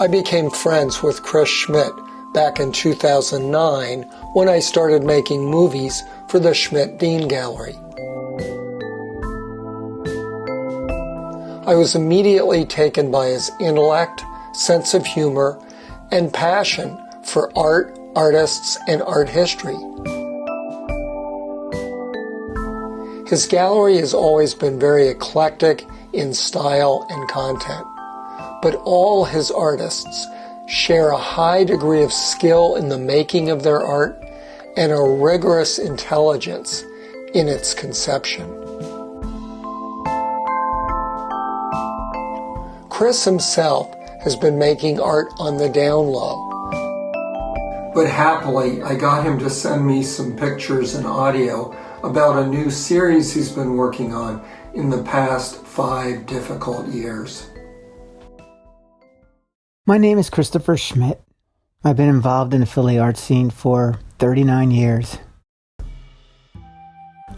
I became friends with Chris Schmidt back in 2009 when I started making movies for the Schmidt Dean Gallery. I was immediately taken by his intellect, sense of humor, and passion for art, artists, and art history. His gallery has always been very eclectic in style and content, but all his artists share a high degree of skill in the making of their art and a rigorous intelligence in its conception. Chris himself has been making art on the downlow, but happily I got him to send me some pictures and audio about a new series he's been working on in the past 5 difficult years. My name is Christopher Schmidt. I've been involved in the Philly art scene for 39 years.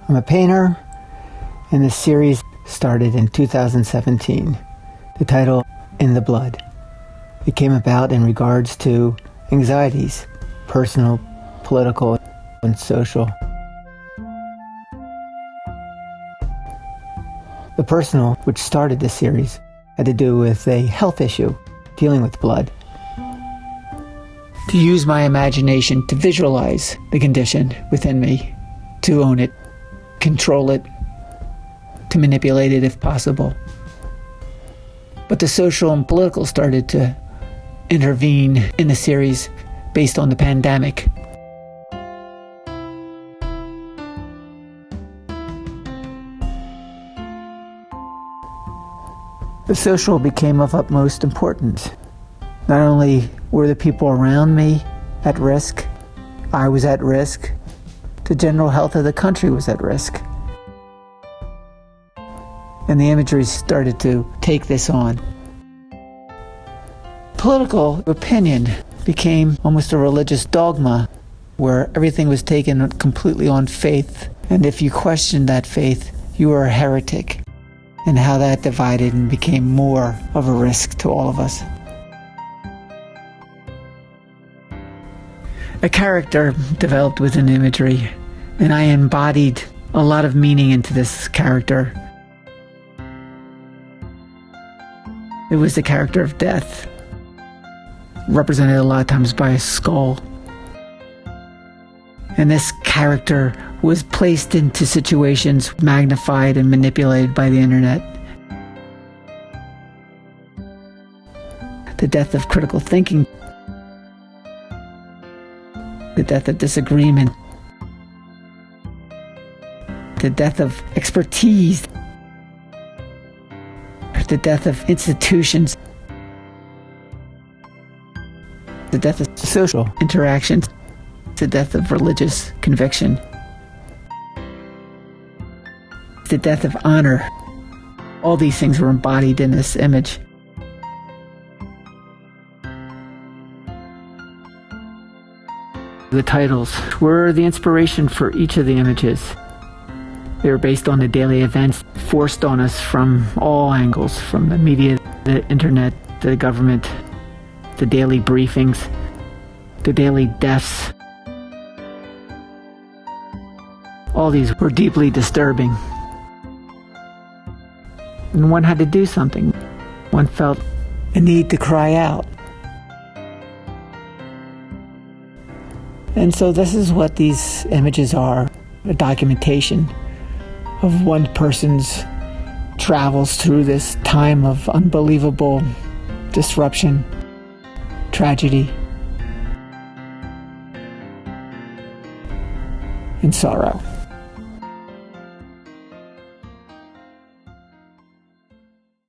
I'm a painter, and this series started in 2017. The title, In the Blood. It came about in regards to anxieties, personal, political, and social. The personal, which started this series, had to do with a health issue, dealing with blood. To use my imagination to visualize the condition within me, to own it, control it, to manipulate it if possible. But the social and political started to intervene in the series based on the pandemic. The social became of utmost importance. Not only were the people around me at risk, I was at risk, the general health of the country was at risk. And the imagery started to take this on. Political opinion became almost a religious dogma where everything was taken completely on faith. And if you questioned that faith, you were a heretic. And how that divided and became more of a risk to all of us. A character developed within imagery, and I embodied a lot of meaning into this character. It was the character of death, represented a lot of times by a skull. And this character was placed into situations magnified and manipulated by the internet. The death of critical thinking, the death of disagreement, the death of expertise, the death of institutions, the death of social interactions, the death of religious conviction, the death of honor. All these things were embodied in this image. The titles were the inspiration for each of the images. They were based on the daily events forced on us from all angles, from the media, the internet, the government, the daily briefings, the daily deaths. All these were deeply disturbing. And one had to do something. One felt a need to cry out. And so this is what these images are, a documentation of one person's travels through this time of unbelievable disruption, tragedy, and sorrow.